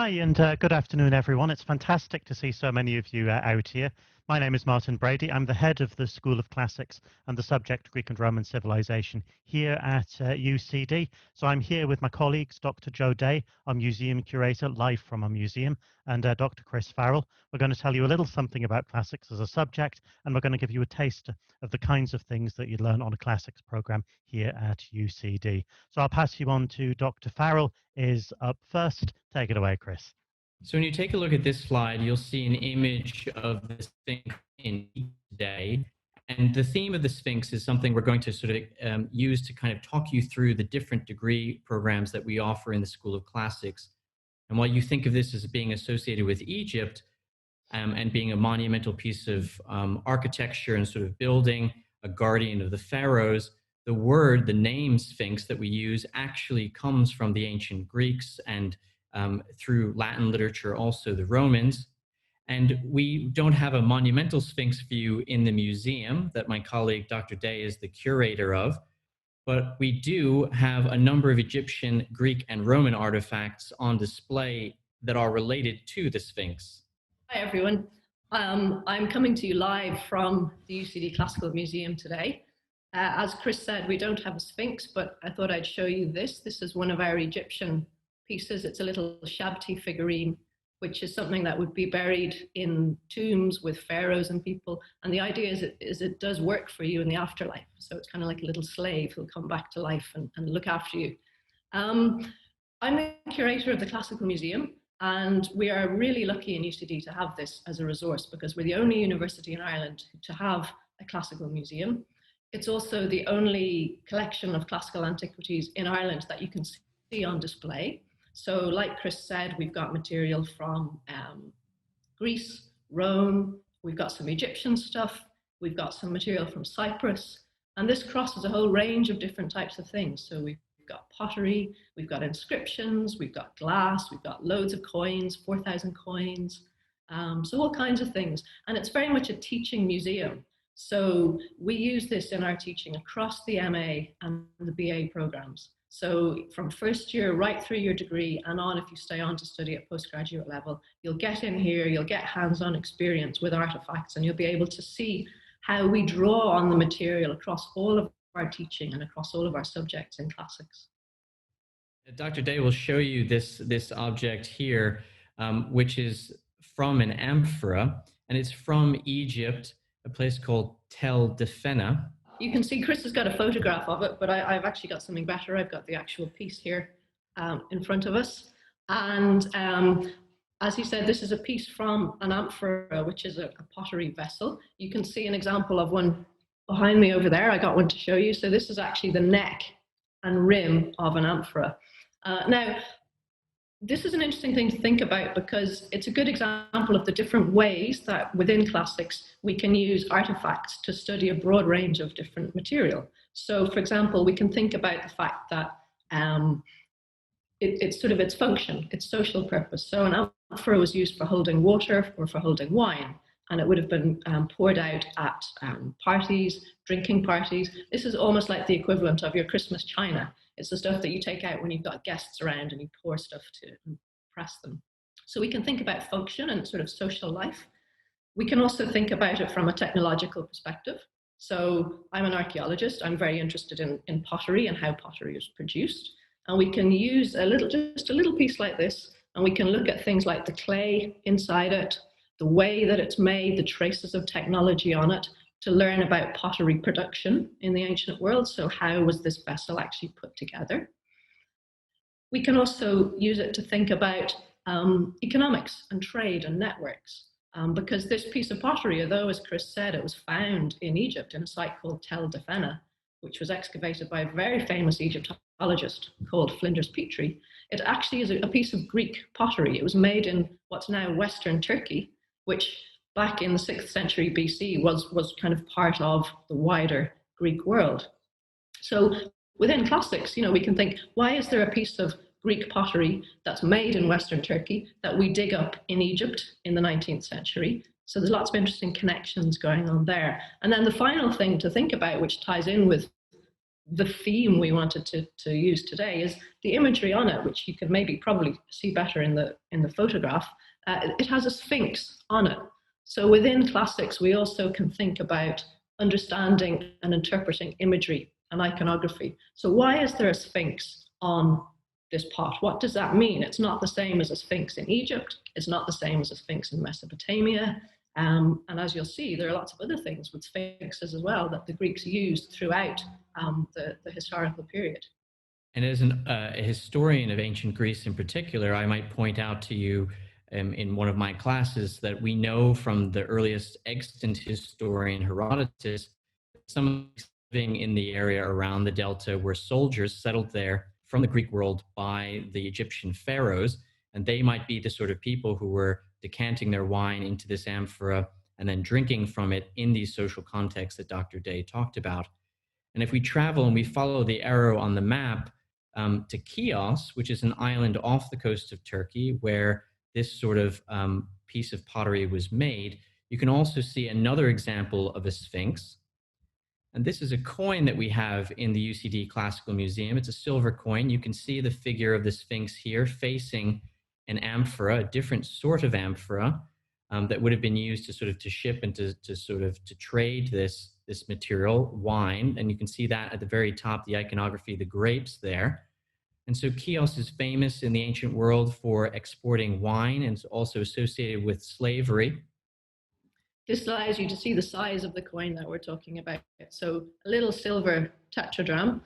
Hi, and good afternoon, everyone. It's fantastic to see so many of you out here. My name is Martin Brady. I'm the head of the School of Classics and the subject Greek and Roman civilization here at UCD. So I'm here with my colleagues, Dr. Joe Day, our museum curator, live from our museum, and Dr. Chris Farrell. We're going to tell you a little something about classics as a subject, and we're going to give you a taste of the kinds of things that you'd learn on a classics program here at UCD. So I'll pass you on to Dr. Farrell is up first. Take it away, Chris. So when you take a look at this slide, you'll see an image of the Sphinx in today. And the theme of the Sphinx is something we're going to sort of use to kind of talk you through the different degree programs that we offer in the School of Classics. And while you think of this as being associated with Egypt and being a monumental piece of architecture and sort of building, a guardian of the pharaohs, the name Sphinx that we use actually comes from the ancient Greeks and through Latin literature, also the Romans. And we don't have a monumental Sphinx view in the museum that my colleague Dr. Day is the curator of, but we do have a number of Egyptian, Greek, and Roman artifacts on display that are related to the Sphinx. Hi, everyone. I'm coming to you live from the UCD Classical Museum today. As Chris said, we don't have a Sphinx, but I thought I'd show you this. This is one of our Egyptian pieces. It's a little shabti figurine, which is something that would be buried in tombs with pharaohs and people. And the idea is it does work for you in the afterlife. So it's kind of like a little slave who'll come back to life and look after you. I'm the curator of the Classical Museum, and we are really lucky in UCD to have this as a resource because we're the only university in Ireland to have a classical museum. It's also the only collection of classical antiquities in Ireland that you can see on display. So like Chris said, we've got material from Greece, Rome, we've got some Egyptian stuff, we've got some material from Cyprus, and this crosses a whole range of different types of things. So we've got pottery, we've got inscriptions, we've got glass, we've got loads of coins, 4,000 coins, so all kinds of things. And it's very much a teaching museum. So we use this in our teaching across the MA and the BA programs. So from first year right through your degree and on, if you stay on to study at postgraduate level, you'll get in here, you'll get hands-on experience with artifacts, and you'll be able to see how we draw on the material across all of our teaching and across all of our subjects in classics. Dr. Day will show you this object here, which is from an amphora, and it's from Egypt, a place called Tel Defena. You can see Chris has got a photograph of it, but I've actually got something better. I've got the actual piece here in front of us. And as he said, this is a piece from an amphora, which is a pottery vessel. You can see an example of one behind me over there. I got one to show you. So this is actually the neck and rim of an amphora. Now, this is an interesting thing to think about because it's a good example of the different ways that within classics we can use artifacts to study a broad range of different material. So, for example, we can think about the fact that it's sort of its function, its social purpose. So an amphora was used for holding water or for holding wine, and it would have been poured out at parties, drinking parties. This is almost like the equivalent of your Christmas china. It's the stuff that you take out when you've got guests around and you pour stuff to impress them. So we can think about function and sort of social life. We can also think about it from a technological perspective. So I'm an archaeologist. I'm very interested in pottery and how pottery is produced. And we can use just a little piece like this, and we can look at things like the clay inside it, the way that it's made, the traces of technology on it, to learn about pottery production in the ancient world. So how was this vessel actually put together? We can also use it to think about economics and trade and networks, because this piece of pottery, although, as Chris said, it was found in Egypt in a site called Tel Defena, which was excavated by a very famous Egyptologist called Flinders Petrie, it actually is a piece of Greek pottery. It was made in what's now Western Turkey, which back in the 6th century BC was kind of part of the wider Greek world. So within classics, we can think, why is there a piece of Greek pottery that's made in Western Turkey that we dig up in Egypt in the 19th century? So there's lots of interesting connections going on there. And then the final thing to think about, which ties in with the theme we wanted to use today is the imagery on it, which you can probably see better in the photograph. It has a sphinx on it. So within classics, we also can think about understanding and interpreting imagery and iconography. So why is there a sphinx on this pot? What does that mean? It's not the same as a sphinx in Egypt. It's not the same as a sphinx in Mesopotamia. And as you'll see, there are lots of other things with sphinxes as well that the Greeks used throughout the historical period. And as a historian of ancient Greece in particular, I might point out to you in one of my classes that we know from the earliest extant historian Herodotus, some living in the area around the Delta were soldiers settled there from the Greek world by the Egyptian pharaohs, and they might be the sort of people who were decanting their wine into this amphora and then drinking from it in these social contexts that Dr. Day talked about. And if we travel and we follow the arrow on the map to Chios, which is an island off the coast of Turkey where this sort of piece of pottery was made, you can also see another example of a sphinx. And this is a coin that we have in the UCD Classical Museum. It's a silver coin. You can see the figure of the Sphinx here facing an amphora, a different sort of amphora that would have been used to sort of to ship and to trade this material, wine. And you can see that at the very top, the iconography, the grapes there. And so Chios is famous in the ancient world for exporting wine, and it's also associated with slavery. This allows you to see the size of the coin that we're talking about. So a little silver tetradrachm.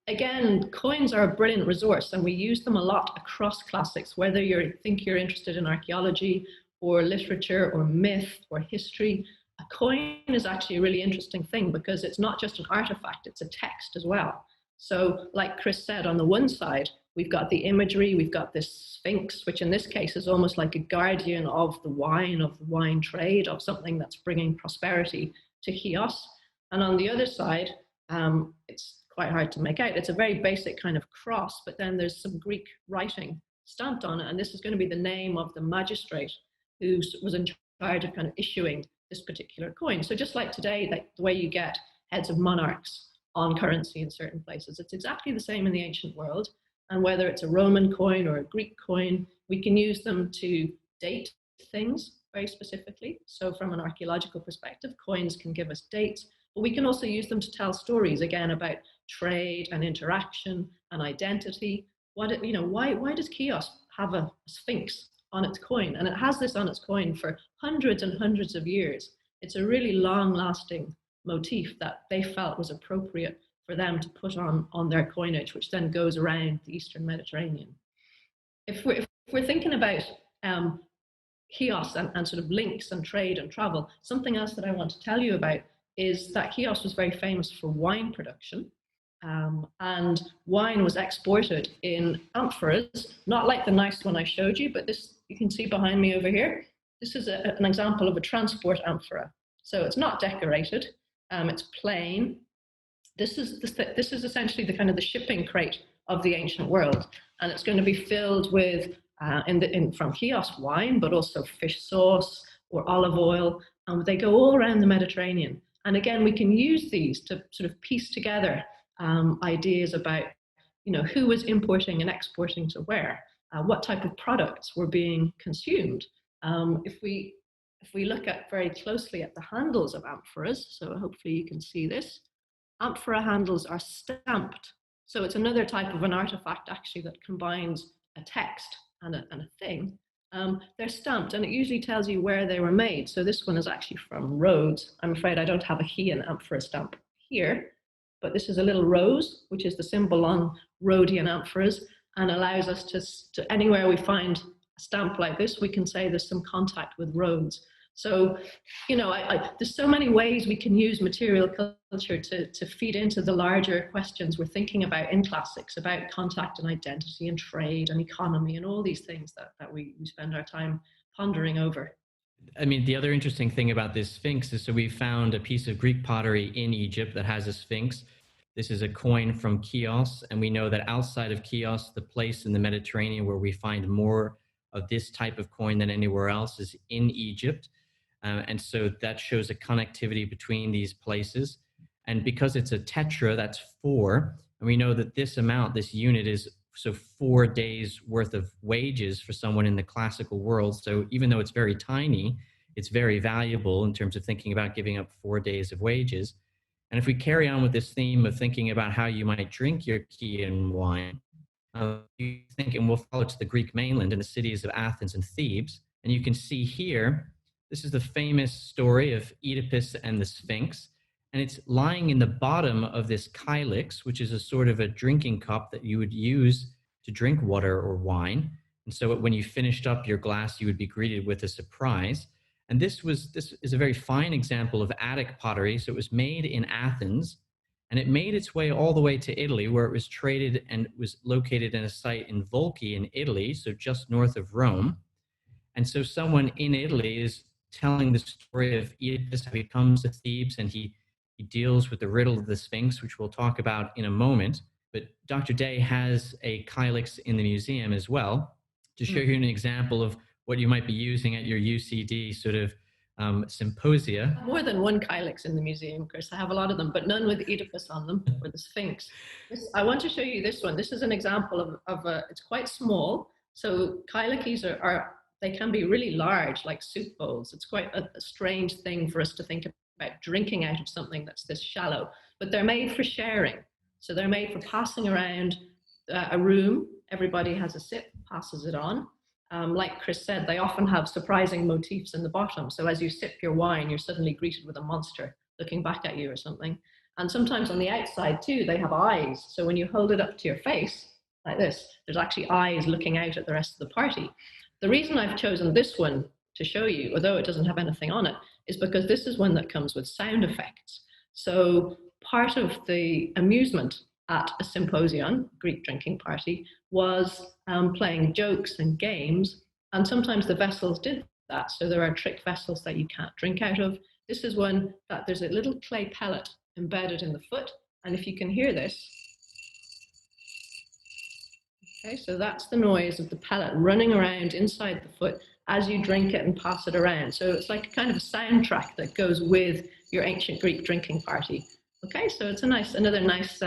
Again, coins are a brilliant resource, and we use them a lot across classics, whether you think you're interested in archaeology or literature or myth or history. A coin is actually a really interesting thing because it's not just an artifact, it's a text as well. So like Chris said, on the one side, we've got the imagery, we've got this sphinx, which in this case is almost like a guardian of the wine trade, of something that's bringing prosperity to Chios. And on the other side, it's quite hard to make out. It's a very basic kind of cross, but then there's some Greek writing stamped on it. And this is going to be the name of the magistrate who was in charge of kind of issuing this particular coin. So just like today, like the way you get heads of monarchs on currency in certain places, it's exactly the same in the ancient world. And whether it's a Roman coin or a Greek coin, we can use them to date things very specifically. So from an archaeological perspective, coins can give us dates, but we can also use them to tell stories, again, about trade and interaction and identity. Why does Chios have a sphinx on its coin? And it has this on its coin for hundreds and hundreds of years. It's a really long-lasting motif that they felt was appropriate for them to put on their coinage, which then goes around the Eastern Mediterranean. If we're thinking about Chios and sort of links and trade and travel, something else that I want to tell you about is that Chios was very famous for wine production. And wine was exported in amphoras, not like the nice one I showed you, but this you can see behind me over here. This is an example of a transport amphora. So it's not decorated, it's plain. This is essentially the kind of the shipping crate of the ancient world, and it's going to be filled with from Chios wine, but also fish sauce or olive oil, and they go all around the Mediterranean. And again, we can use these to sort of piece together ideas about, who was importing and exporting to where, what type of products were being consumed. If we look at very closely at the handles of amphoras, so hopefully you can see this, amphora handles are stamped. So it's another type of an artifact actually that combines a text and a thing. They're stamped, and it usually tells you where they were made. So this one is actually from Rhodes. I'm afraid I don't have a Chian amphora stamp here, but this is a little rose, which is the symbol on Rhodian amphoras, and allows us to anywhere we find a stamp like this, we can say there's some contact with Rhodes. So, there's so many ways we can use material culture to feed into the larger questions we're thinking about in classics, about contact and identity and trade and economy and all these things that we spend our time pondering over. I mean, the other interesting thing about this Sphinx is, so we found a piece of Greek pottery in Egypt that has a Sphinx. This is a coin from Chios, and we know that outside of Chios, the place in the Mediterranean where we find more of this type of coin than anywhere else is in Egypt. And so that shows a connectivity between these places. And because it's a tetra, that's 4. And we know that this amount, this unit is so 4 days worth of wages for someone in the classical world. So even though it's very tiny, it's very valuable in terms of thinking about giving up 4 days of wages. And if we carry on with this theme of thinking about how you might drink your Chian wine, you think, and we'll follow to the Greek mainland in the cities of Athens and Thebes. And you can see here, this is the famous story of Oedipus and the Sphinx. And it's lying in the bottom of this kylix, which is a sort of a drinking cup that you would use to drink water or wine. And so when you finished up your glass, you would be greeted with a surprise. And this is a very fine example of Attic pottery. So it was made in Athens, and it made its way all the way to Italy, where it was traded and was located in a site in Volchi in Italy, so just north of Rome. And so someone in Italy is telling the story of Oedipus, how he comes to Thebes, and he deals with the riddle of the Sphinx, which we'll talk about in a moment. But Dr. Day has a kylix in the museum as well to show you an example of what you might be using at your UCD sort of symposia. More than one kylix in the museum, Chris. I have a lot of them, but none with Oedipus on them or the Sphinx. I want to show you this one. This is an example of it's quite small. So kylixes they can be really large, like soup bowls. It's quite a strange thing for us to think about drinking out of something that's this shallow, but they're made for sharing. So they're made for passing around a room. Everybody has a sip, passes it on. Like Chris said, they often have surprising motifs in the bottom. So as you sip your wine, you're suddenly greeted with a monster looking back at you or something. And sometimes on the outside too, they have eyes. So when you hold it up to your face like this, there's actually eyes looking out at the rest of the party. The reason I've chosen this one to show you, although it doesn't have anything on it, is because this is one that comes with sound effects. So part of the amusement at a symposium, Greek drinking party, was playing jokes and games. And sometimes the vessels did that. So there are trick vessels that you can't drink out of. This is one that there's a little clay pellet embedded in the foot. And if you can hear this, okay, so that's the noise of the pellet running around inside the foot as you drink it and pass it around. So it's like a kind of a soundtrack that goes with your ancient Greek drinking party. Okay, so it's another nice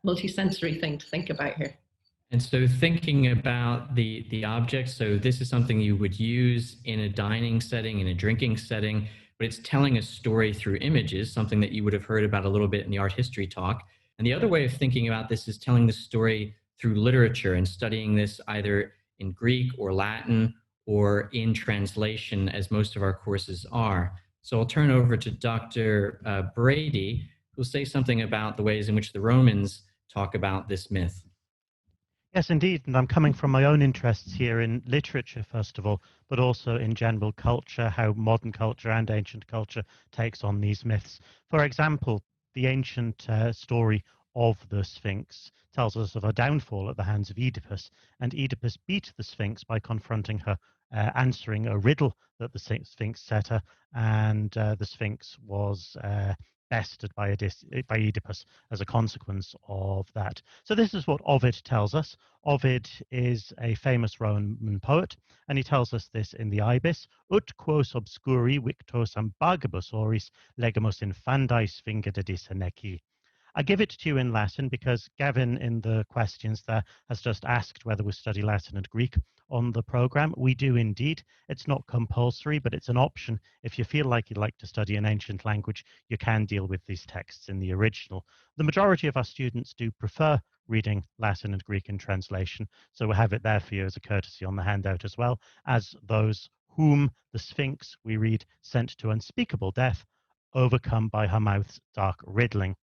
multi-sensory thing to think about here. And so thinking about the object, so this is something you would use in a dining setting, in a drinking setting, but it's telling a story through images, something that you would have heard about a little bit in the art history talk. And the other way of thinking about this is telling the story through literature and studying this either in Greek or Latin or in translation, as most of our courses are. So I'll turn over to Dr. Brady, who'll say something about the ways in which the Romans talk about this myth. Yes, indeed. And I'm coming from my own interests here in literature, first of all, but also in general culture, how modern culture and ancient culture takes on these myths. For example, the ancient story of the Sphinx tells us of a downfall at the hands of Oedipus, and Oedipus beat the Sphinx by confronting her, answering a riddle that the Sphinx set her, and the Sphinx was bested by Oedipus as a consequence of that. So this is what Ovid tells us. Ovid is a famous Roman poet, and he tells us this in the Ibis. Ut quos obscuri victos ambagibus oris legamus infandais vingedidis aneci. I give it to you in Latin because Gavin in the questions there has just asked whether we study Latin and Greek on the program. We do indeed. It's not compulsory, but it's an option. If you feel like you'd like to study an ancient language, you can deal with these texts in the original. The majority of our students do prefer reading Latin and Greek in translation, so we'll have it there for you as a courtesy on the handout, as well as those whom the Sphinx, we read, sent to unspeakable death, overcome by her mouth's dark riddling.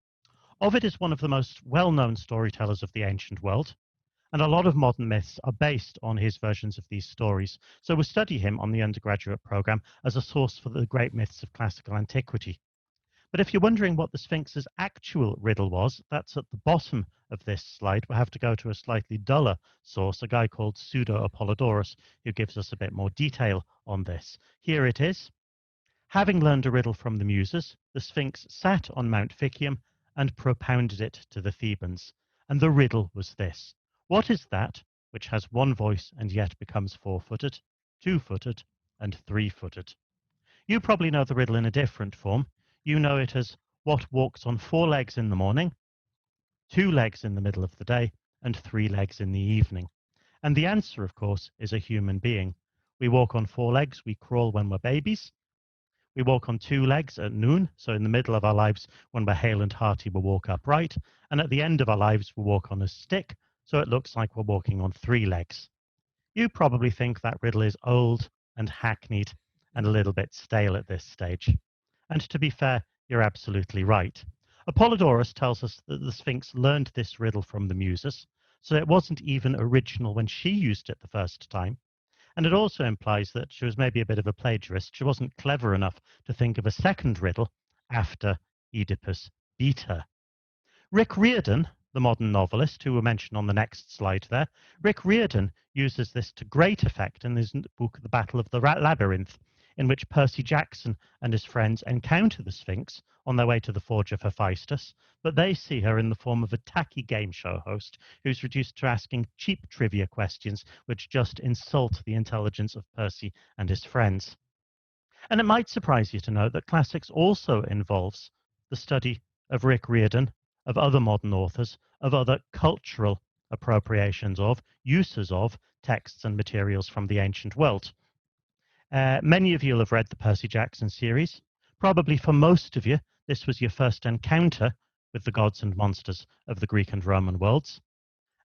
Ovid is one of the most well-known storytellers of the ancient world, and a lot of modern myths are based on his versions of these stories. So we'll study him on the undergraduate program as a source for the great myths of classical antiquity. But if you're wondering what the Sphinx's actual riddle was, that's at the bottom of this slide. We'll have to go to a slightly duller source, a guy called Pseudo-Apollodorus, who gives us a bit more detail on this. Here it is. Having learned a riddle from the Muses, the Sphinx sat on Mount Ficium and propounded it to the Thebans. And the riddle was this: what is that which has one voice and yet becomes 4-footed, 2-footed, and 3-footed? You probably know the riddle in a different form. You know it as, What walks on 4 legs in the morning, 2 legs in the middle of the day, and 3 legs in the evening? And the answer, of course, is a human being. We walk on 4 legs, we crawl when we're babies. We walk on 2 legs at noon, so in the middle of our lives, when we're hale and hearty, we walk upright. And at the end of our lives, we walk on a stick, so it looks like we're walking on 3 legs. You probably think that riddle is old and hackneyed and a little bit stale at this stage. And to be fair, you're absolutely right. Apollodorus tells us that the Sphinx learned this riddle from the Muses, so it wasn't even original when she used it the first time. And it also implies that she was maybe a bit of a plagiarist. She wasn't clever enough to think of a second riddle after Oedipus beat her. Riordan, the modern novelist, who we mention on the next slide there, Riordan uses this to great effect in his book The Battle of the Labyrinth, in which Percy Jackson and his friends encounter the Sphinx on their way to the Forge of Hephaestus, but they see her in the form of a tacky game show host who's reduced to asking cheap trivia questions which just insult the intelligence of Percy and his friends. And it might surprise you to know that classics also involves the study of Riordan, of other modern authors, of other cultural appropriations of, uses of texts and materials from the ancient world. Many of you will have read the Percy Jackson series. Probably for most of you, this was your first encounter with the gods and monsters of the Greek and Roman worlds.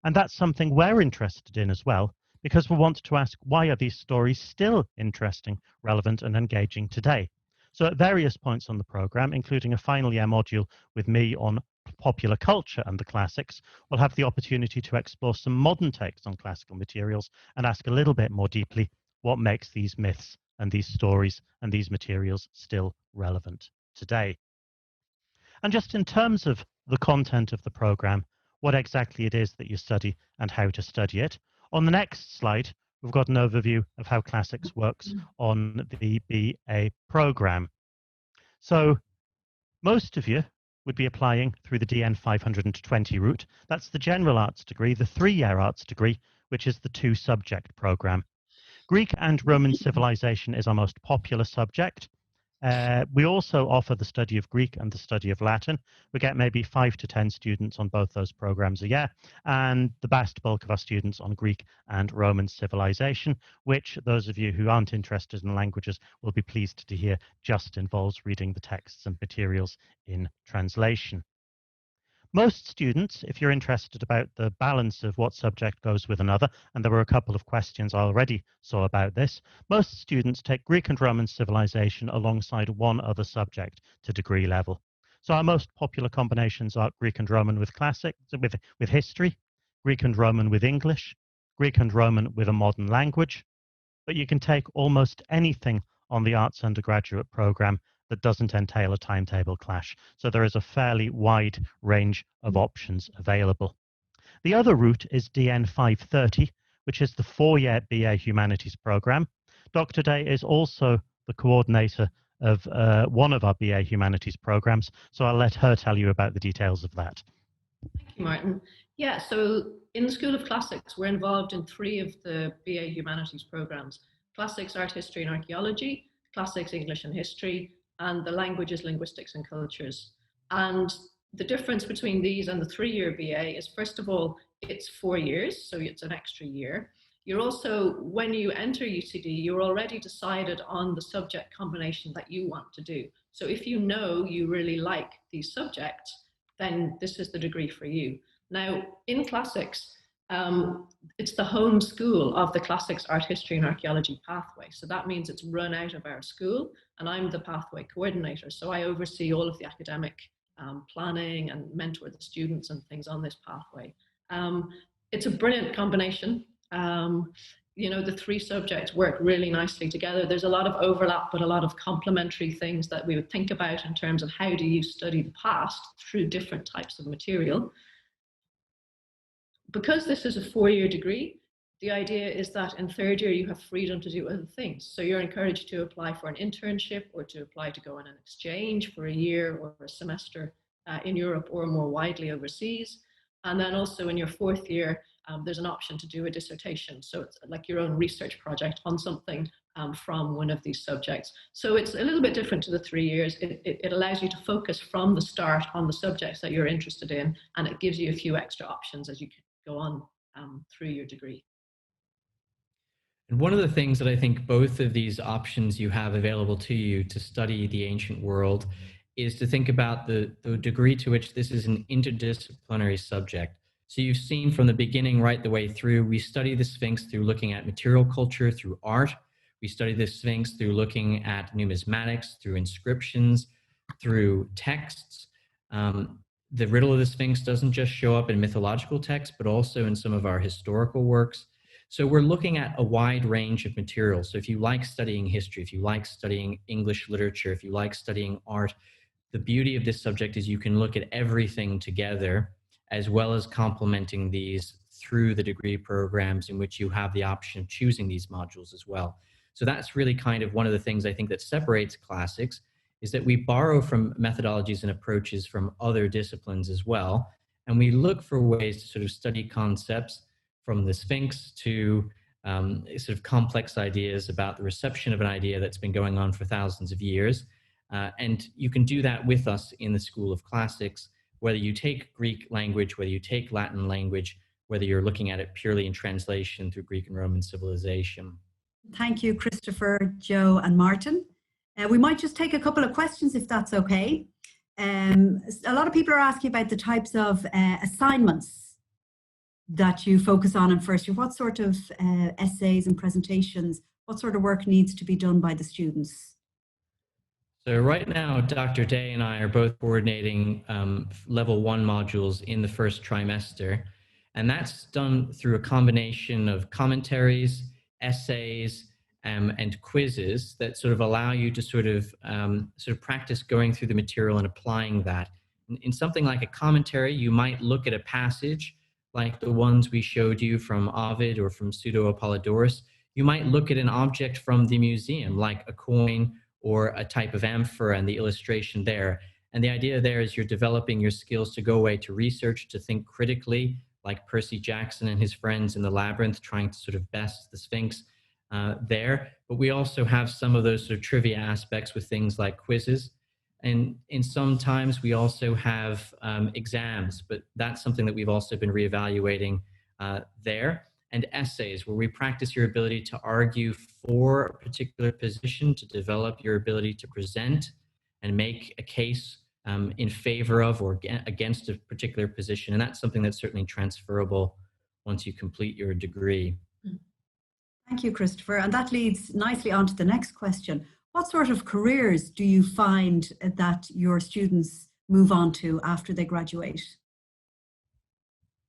And that's something we're interested in as well, because we want to ask, why are these stories still interesting, relevant, and engaging today? So at various points on the program, including a final year module with me on popular culture and the classics, we'll have the opportunity to explore some modern takes on classical materials and ask a little bit more deeply what makes these myths and these stories and these materials still relevant today. And just in terms of the content of the program, what exactly it is that you study and how to study it. On the next slide, we've got an overview of how classics works on the BA program. So most of you would be applying through the DN 520 route. That's the general arts degree, the 3-year arts degree, which is the 2-subject program. Greek and Roman civilization is our most popular subject. We also offer the study of Greek and the study of Latin. We get maybe 5 to 10 students on both those programs a year, and the vast bulk of our students on Greek and Roman civilization, which those of you who aren't interested in languages will be pleased to hear just involves reading the texts and materials in translation. Most students, if you're interested about the balance of what subject goes with another, and there were a couple of questions I already saw about this, most students take Greek and Roman civilization alongside one other subject to degree level. So our most popular combinations are Greek and Roman with classics, with history, Greek and Roman with English, Greek and Roman with a modern language, but you can take almost anything on the arts undergraduate program that doesn't entail a timetable clash. So there is a fairly wide range of options available. The other route is DN 530, which is the 4-year BA Humanities program. Dr. Day is also the coordinator of one of our BA Humanities programs, so I'll let her tell you about the details of that. Thank you, Martin. Yeah, so in the School of Classics, we're involved in 3 of the BA Humanities programs: Classics, Art History and Archaeology, Classics, English and History, and the Languages, Linguistics and Cultures. And the difference between these and the 3-year BA is, first of all, it's 4 years, so it's an extra year. You're also, when you enter UCD, you're already decided on the subject combination that you want to do. So if you know you really like these subjects, then this is the degree for you. Now, in classics, it's the home school of the Classics, Art History and Archaeology pathway. So that means it's run out of our school, and I'm the pathway coordinator. So I oversee all of the academic planning and mentor the students and things on this pathway. It's a brilliant combination. You know, the 3 subjects work really nicely together. There's a lot of overlap, but a lot of complementary things that we would think about in terms of how do you study the past through different types of material. Because this is a 4-year degree, the idea is that in 3rd year you have freedom to do other things. So you're encouraged to apply for an internship or to apply to go on an exchange for a year or a semester in Europe or more widely overseas. And then also in your 4th year, there's an option to do a dissertation. So it's like your own research project on something from one of these subjects. So it's a little bit different to the 3 years. It allows you to focus from the start on the subjects that you're interested in, and it gives you a few extra options as you go on through your degree. And one of the things that I think both of these options you have available to you to study the ancient world is to think about the degree to which this is an interdisciplinary subject. So you've seen from the beginning right the way through, we study the Sphinx through looking at material culture, through art. We study the Sphinx through looking at numismatics, through inscriptions, through texts. The riddle of the Sphinx doesn't just show up in mythological texts, but also in some of our historical works. So we're looking at a wide range of materials. So if you like studying history, if you like studying English literature, if you like studying art, the beauty of this subject is you can look at everything together, as well as complementing these through the degree programs in which you have the option of choosing these modules as well. So that's really kind of one of the things I think that separates classics, is that we borrow from methodologies and approaches from other disciplines as well. And we look for ways to sort of study concepts from the Sphinx to sort of complex ideas about the reception of an idea that's been going on for thousands of years. And you can do that with us in the School of Classics, whether you take Greek language, whether you take Latin language, whether you're looking at it purely in translation through Greek and Roman civilization. Thank you, Christopher, Joe, and Martin. We might just take a couple of questions if that's okay. A lot of people are asking about the types of assignments that you focus on in first year. What sort of essays and presentations, what sort of work needs to be done by the students? So right now, Dr. Day and I are both coordinating level 1 modules in the first trimester. And that's done through a combination of commentaries, essays, and quizzes that sort of allow you to sort of practice going through the material and applying that. In something like a commentary, you might look at a passage like the ones we showed you from Ovid or from Pseudo-Apollodorus. You might look at an object from the museum, like a coin or a type of amphora and the illustration there. And the idea there is you're developing your skills to go away to research, to think critically, like Percy Jackson and his friends in the labyrinth trying to sort of best the Sphinx there. But we also have some of those sort of trivia aspects with things like quizzes. And in some times we also have exams, but that's something that we've also been reevaluating there. And essays, where we practice your ability to argue for a particular position, to develop your ability to present and make a case in favor of or against a particular position. And that's something that's certainly transferable once you complete your degree. Thank you, Christopher. And that leads nicely on to the next question. What sort of careers do you find that your students move on to after they graduate?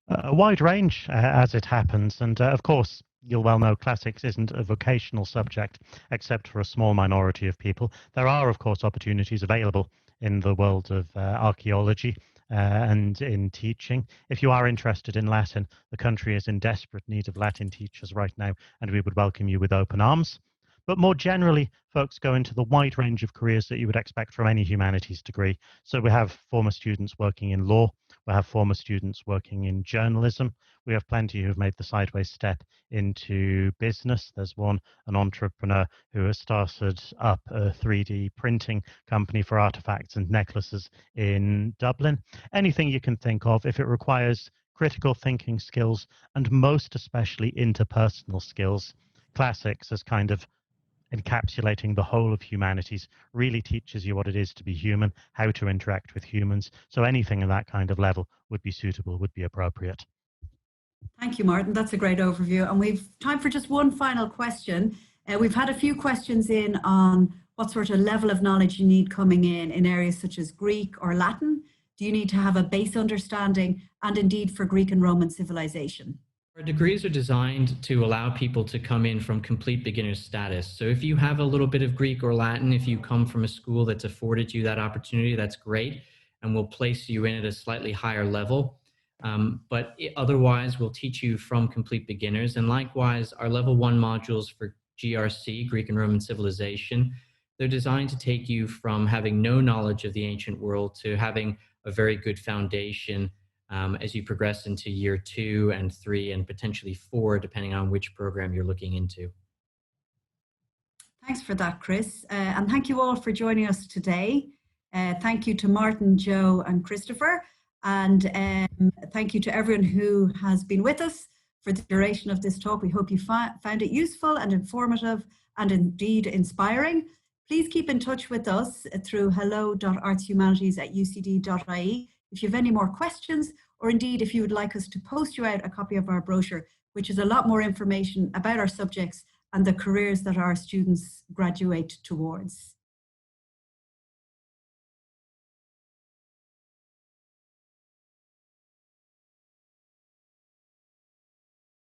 A wide range, as it happens. And of course, you'll well know classics isn't a vocational subject, except for a small minority of people. There are, of course, opportunities available in the world of archaeology and in teaching. If you are interested in Latin, the country is in desperate need of Latin teachers right now, and we would welcome you with open arms. But more generally, folks go into the wide range of careers that you would expect from any humanities degree. So we have former students working in law, we have former students working in journalism, we have plenty who have made the sideways step into business. There's an entrepreneur who has started up a 3D printing company for artifacts and necklaces in Dublin. Anything you can think of, if it requires critical thinking skills and most especially interpersonal skills, classics as kind of encapsulating the whole of humanities really teaches you what it is to be human, how to interact with humans. So anything at that kind of level would be suitable, would be appropriate. Thank you, Martin. That's a great overview. And we've time for just one final question. We've had a few questions in on what sort of level of knowledge you need coming in areas such as Greek or Latin. Do you need to have a base understanding, and indeed for Greek and Roman civilization? Our degrees are designed to allow people to come in from complete beginner status. So if you have a little bit of Greek or Latin, if you come from a school that's afforded you that opportunity, that's great, and we'll place you in at a slightly higher level. But otherwise, we'll teach you from complete beginners. And likewise, our level 1 modules for GRC, Greek and Roman civilization, they're designed to take you from having no knowledge of the ancient world to having a very good foundation as you progress into year 2 and 3 and potentially 4, depending on which program you're looking into. Thanks for that, Chris. And thank you all for joining us today. Thank you to Martin, Joe, and Christopher. And thank you to everyone who has been with us for the duration of this talk. We hope you found it useful and informative and indeed inspiring. Please keep in touch with us through hello.artshumanities@ucd.ie if you have any more questions, or indeed if you would like us to post you out a copy of our brochure, which is a lot more information about our subjects and the careers that our students graduate towards.